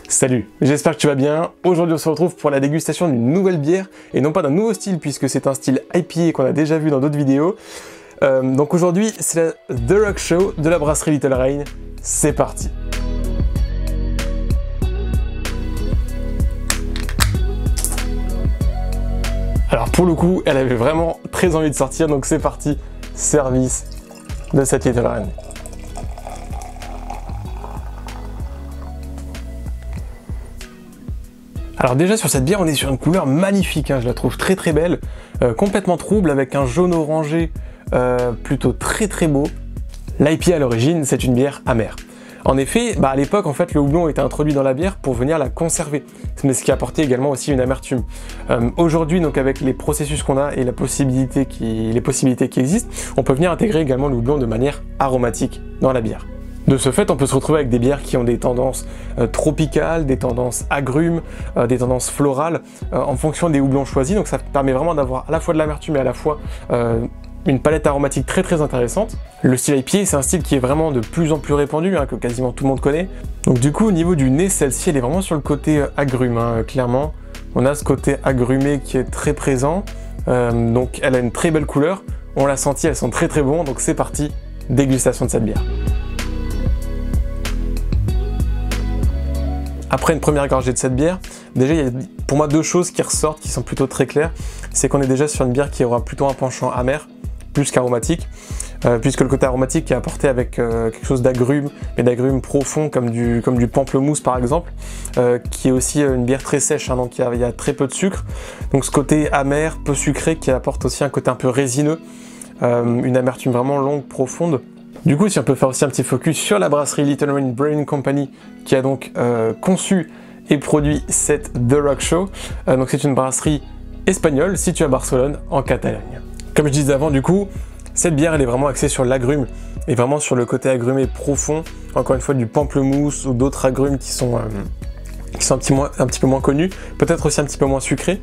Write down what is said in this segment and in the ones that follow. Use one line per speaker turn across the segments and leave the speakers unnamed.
Salut, j'espère que tu vas bien. Aujourd'hui on se retrouve pour la dégustation d'une nouvelle bière et non pas d'un nouveau style puisque c'est un style IPA qu'on a déjà vu dans d'autres vidéos. Donc aujourd'hui c'est la The Rock Show de la brasserie Little Rain. C'est parti. Alors pour le coup elle avait vraiment très envie de sortir donc c'est parti, service de cette Little Rain. Alors déjà sur cette bière on est sur une couleur magnifique, hein, je la trouve très très belle, complètement trouble avec un jaune orangé plutôt très très beau. L'IPA à l'origine c'est une bière amère. En effet, à l'époque en fait le houblon était introduit dans la bière pour venir la conserver, mais ce qui apportait également aussi une amertume. Aujourd'hui donc avec les processus qu'on a et les possibilités qui existent, on peut venir intégrer également le houblon de manière aromatique dans la bière. De ce fait, on peut se retrouver avec des bières qui ont des tendances tropicales, des tendances agrumes, des tendances florales, en fonction des houblons choisis. Donc ça permet vraiment d'avoir à la fois de l'amertume et à la fois une palette aromatique très très intéressante. Le style IPA, c'est un style qui est vraiment de plus en plus répandu, hein, que quasiment tout le monde connaît. Donc du coup, au niveau du nez, celle-ci, elle est vraiment sur le côté agrume, hein, clairement. On a ce côté agrumé qui est très présent. Donc elle a une très belle couleur. On l'a senti, elles sont très très bonnes. Donc c'est parti, dégustation de cette bière. Après une première gorgée de cette bière, déjà il y a pour moi deux choses qui ressortent, qui sont plutôt très claires. C'est qu'on est déjà sur une bière qui aura plutôt un penchant amer, plus qu'aromatique, puisque le côté aromatique est apporté avec quelque chose d'agrume, mais d'agrume profond comme du pamplemousse par exemple, qui est aussi une bière très sèche, hein, donc il y a très peu de sucre. Donc ce côté amer, peu sucré, qui apporte aussi un côté un peu résineux, une amertume vraiment longue, profonde. Du coup, si on peut faire aussi un petit focus sur la brasserie Little Rain Brewing Company qui a donc conçu et produit cette The Rock Show. Donc c'est une brasserie espagnole située à Barcelone, en Catalogne. Comme je disais avant, du coup, cette bière elle est vraiment axée sur l'agrume et vraiment sur le côté agrumé profond. Encore une fois, du pamplemousse ou d'autres agrumes qui sont un petit peu moins connus, peut-être aussi un petit peu moins sucrés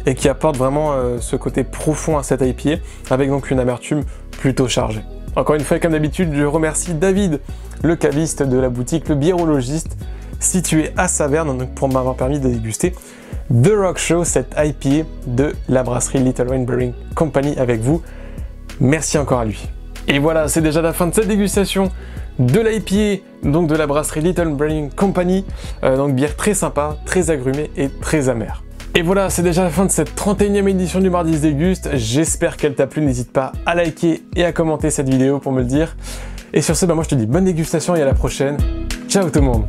et qui apportent vraiment ce côté profond à cette IPA avec donc une amertume plutôt chargée. Encore une fois, comme d'habitude, je remercie David, le caviste de la boutique Le Biérologiste, situé à Saverne, pour m'avoir permis de déguster The Rock Show, cette IPA de la brasserie Little Rain Brewing Company avec vous. Merci encore à lui. Et voilà, c'est déjà la fin de cette dégustation de l'IPA, donc de la brasserie Little Brewing Company. Donc bière très sympa, très agrumée et très amère. Et voilà, c'est déjà la fin de cette 31e édition du Mardi se déguste. J'espère qu'elle t'a plu. N'hésite pas à liker et à commenter cette vidéo pour me le dire. Et sur ce, moi je te dis bonne dégustation et à la prochaine. Ciao tout le monde!